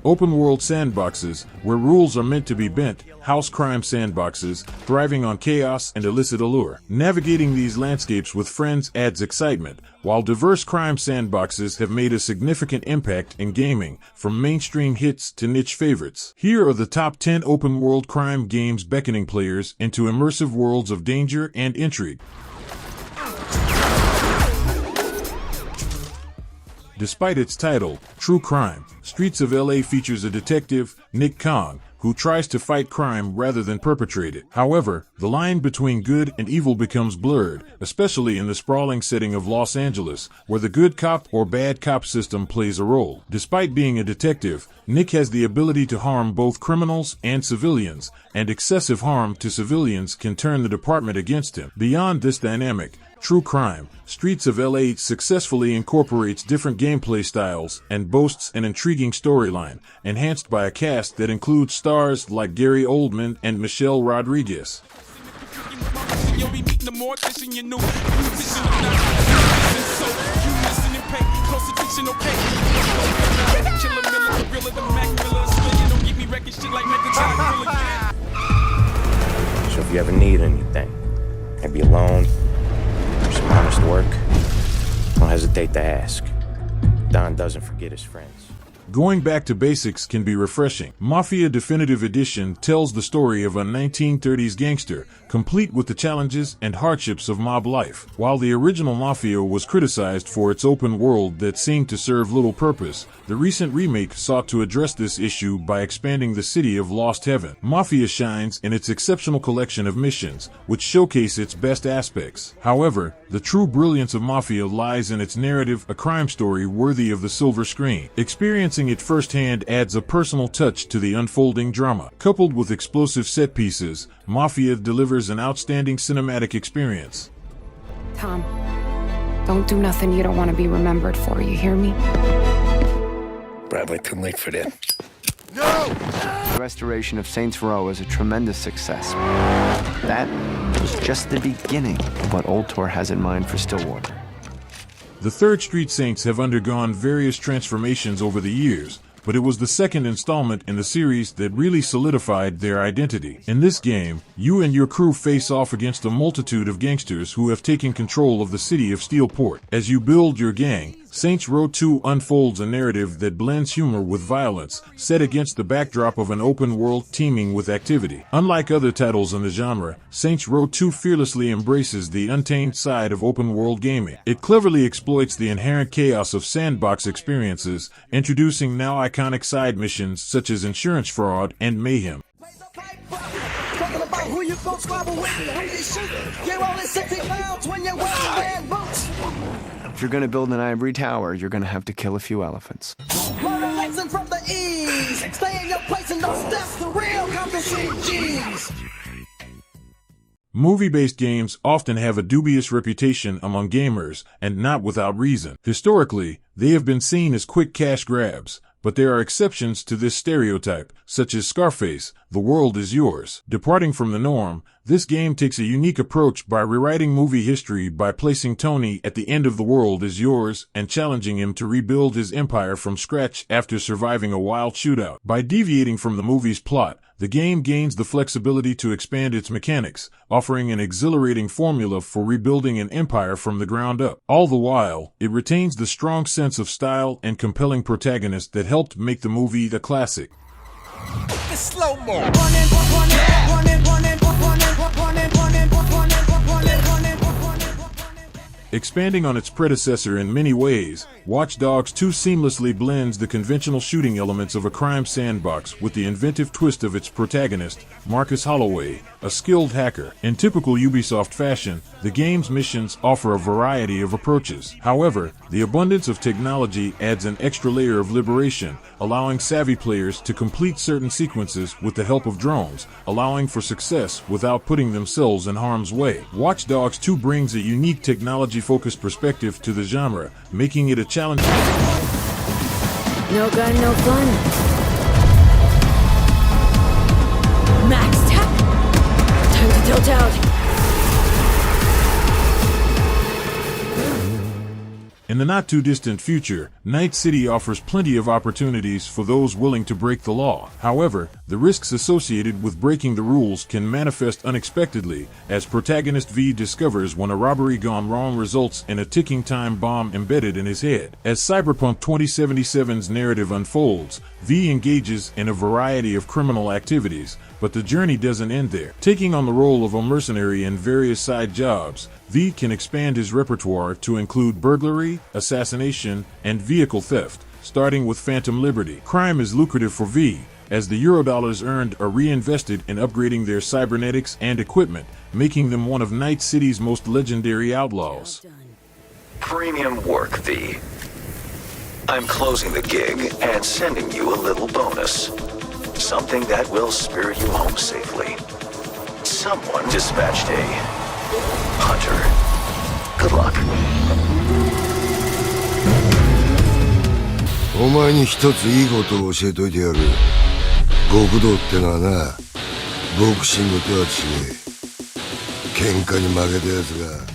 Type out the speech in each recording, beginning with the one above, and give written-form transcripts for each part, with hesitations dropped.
Open-world sandboxes, where rules are meant to be bent, house crime sandboxes, thriving on chaos and illicit allure. Navigating these landscapes with friends adds excitement, while diverse crime sandboxes have made a significant impact in gaming, from mainstream hits to niche favorites. Here are the top 10 open-world crime games beckoning players into immersive worlds of danger and intrigue. Despite its title, True Crime, Streets of LA features a detective, Nick Kong, who tries to fight crime rather than perpetrate it. However, the line between good and evil becomes blurred, especially in the sprawling setting of Los Angeles, where the good cop or bad cop system plays a role. Despite being a detective, Nick has the ability to harm both criminals and civilians, and excessive harm to civilians can turn the department against him. Beyond this dynamic, True Crime, Streets of LA successfully incorporates different gameplay styles and boasts an intriguing storyline, enhanced by a cast that includes stars like Gary Oldman and Michelle Rodriguez. So if you ever need anything, maybe a loan, some honest work, don't hesitate to ask. Don doesn't forget his friends. Going back to basics can be refreshing. Mafia Definitive Edition tells the story of a 1930s gangster, complete with the challenges and hardships of mob life. While the original Mafia was criticized for its open world that seemed to serve little purpose, the recent remake sought to address this issue by expanding the city of Lost Heaven. Mafia shines in its exceptional collection of missions, which showcase its best aspects. However, the true brilliance of Mafia lies in its narrative, a crime story worthy of the silver screen. Experiencing it firsthand adds a personal touch to the unfolding drama. Coupled with explosive set pieces, Mafia delivers an outstanding cinematic experience. Tom, don't do nothing you don't want to be remembered for, you hear me? Probably too late for that. No! The restoration of Saints Row is a tremendous success. That was just the beginning of what Old Tor has in mind for Stillwater. The Third Street Saints have undergone various transformations over the years, but it was the second installment in the series that really solidified their identity. In this game, you and your crew face off against a multitude of gangsters who have taken control of the city of Steelport. As you build your gang, Saints Row 2 unfolds a narrative that blends humor with violence, set against the backdrop of an open world teeming with activity. Unlike other titles in the genre, Saints Row 2 fearlessly embraces the untamed side of open world gaming. It cleverly exploits the inherent chaos of sandbox experiences, introducing now iconic side missions such as insurance fraud and mayhem. If you're gonna build an ivory tower, you're gonna have to kill a few elephants. Movie-based games often have a dubious reputation among gamers, and not without reason. Historically, they have been seen as quick cash grabs, but there are exceptions to this stereotype, such as Scarface, The World Is Yours. Departing from the norm, this game takes a unique approach by rewriting movie history by placing Tony at the end of The World Is Yours and challenging him to rebuild his empire from scratch after surviving a wild shootout. By deviating from the movie's plot, the game gains the flexibility to expand its mechanics, offering an exhilarating formula for rebuilding an empire from the ground up. All the while, it retains the strong sense of style and compelling protagonist that helped make the movie a classic. It's slow-mo. Expanding on its predecessor in many ways, Watch Dogs 2 seamlessly blends the conventional shooting elements of a crime sandbox with the inventive twist of its protagonist, Marcus Holloway, a skilled hacker. In typical Ubisoft fashion, the game's missions offer a variety of approaches. However, the abundance of technology adds an extra layer of liberation, allowing savvy players to complete certain sequences with the help of drones, allowing for success without putting themselves in harm's way. Watch Dogs 2 brings a unique technology-focused perspective to the genre, making it a challenge. No gun, no fun. Max tech. Time to tilt out. In the not-too-distant future, Night City offers plenty of opportunities for those willing to break the law. However, the risks associated with breaking the rules can manifest unexpectedly, as protagonist V discovers when a robbery gone wrong results in a ticking time bomb embedded in his head. As Cyberpunk 2077's narrative unfolds, V engages in a variety of criminal activities, but the journey doesn't end there. Taking on the role of a mercenary in various side jobs, V can expand his repertoire to include burglary, assassination, and vehicle theft, starting with Phantom Liberty. Crime is lucrative for V, as the Eurodollars earned are reinvested in upgrading their cybernetics and equipment, making them one of Night City's most legendary outlaws. Premium work, V. I'm closing the gig and sending you a little bonus. Something that will spirit you home safely. Someone dispatched a hunter. Good luck. お前に一ついいことを教えといてやる。極道ってのはな、ボクシングとは違え。喧嘩に負けたやつが。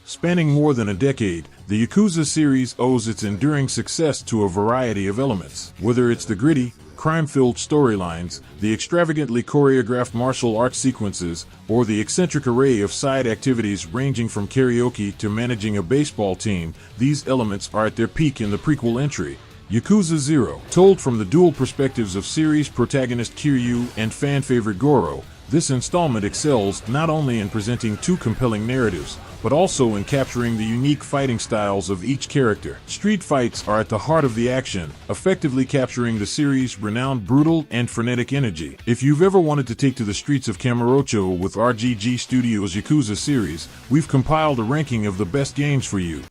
Spanning more than a decade, the Yakuza series owes its enduring success to a variety of elements. Whether it's the gritty, crime-filled storylines, the extravagantly choreographed martial arts sequences, or the eccentric array of side activities ranging from karaoke to managing a baseball team, these elements are at their peak in the prequel entry, Yakuza Zero. Told from the dual perspectives of series protagonist Kiryu and fan-favorite Goro, this installment excels not only in presenting two compelling narratives, but also in capturing the unique fighting styles of each character. Street fights are at the heart of the action, effectively capturing the series' renowned brutal and frenetic energy. If you've ever wanted to take to the streets of Kamurocho with RGG Studios' Yakuza series, we've compiled a ranking of the best games for you.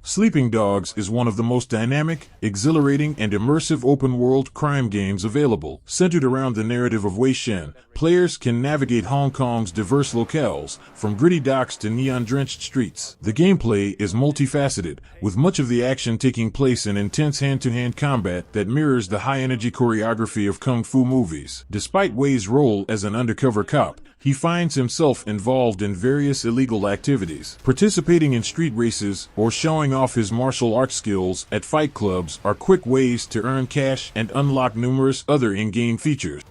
Sleeping Dogs is one of the most dynamic, exhilarating, and immersive open-world crime games available. Centered around the narrative of Wei Shen, players can navigate Hong Kong's diverse locales, from gritty docks to neon-drenched streets. The gameplay is multifaceted, with much of the action taking place in intense hand-to-hand combat that mirrors the high-energy choreography of kung fu movies. Despite Wei's role as an undercover cop, he finds himself involved in various illegal activities. Participating in street races or showing off his martial arts skills at fight clubs are quick ways to earn cash and unlock numerous other in-game features.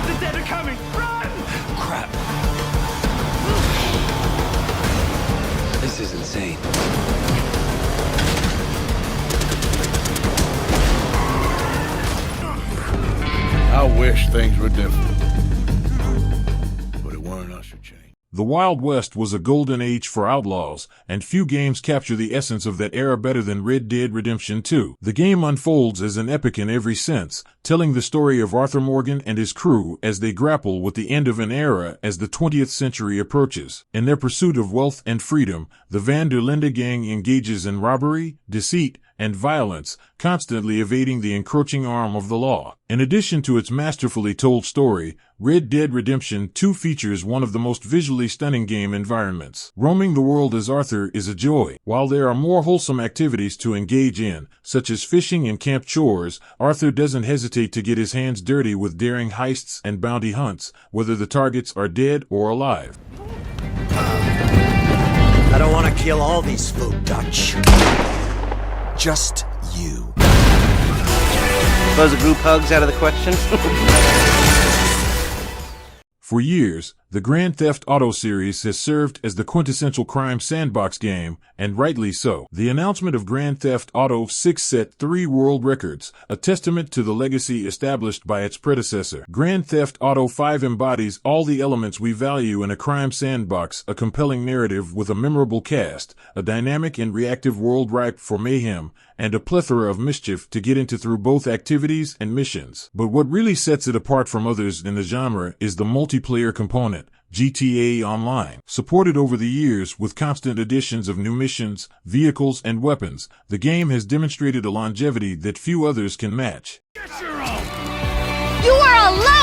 The dead are coming! Run! Crap. This is insane. I wish things were different. But it weren't us who changed. The Wild West was a golden age for outlaws, and few games capture the essence of that era better than Red Dead Redemption 2. The game unfolds as an epic in every sense, telling the story of Arthur Morgan and his crew as they grapple with the end of an era as the 20th century approaches. In their pursuit of wealth and freedom, the Van der Linde gang engages in robbery, deceit, and violence, constantly evading the encroaching arm of the law. In addition to its masterfully told story, Red Dead Redemption 2 features one of the most visually stunning game environments. Roaming the world as Arthur is a joy. While there are more wholesome activities to engage in, such as fishing and camp chores, Arthur doesn't hesitate to get his hands dirty with daring heists and bounty hunts, whether the targets are dead or alive. I don't want to kill all these folk Dutch. Just you. Suppose a group hug's out of the question? For years, the Grand Theft Auto series has served as the quintessential crime sandbox game, and rightly so. The announcement of Grand Theft Auto 6 set 3 world records, a testament to the legacy established by its predecessor. Grand Theft Auto 5 embodies all the elements we value in a crime sandbox: a compelling narrative with a memorable cast, a dynamic and reactive world ripe for mayhem, and a plethora of mischief to get into through both activities and missions. But what really sets it apart from others in the genre is the multiplayer component. development, GTA Online. Supported over the years with constant additions of new missions, vehicles, and weapons, the game has demonstrated a longevity that few others can match. You are a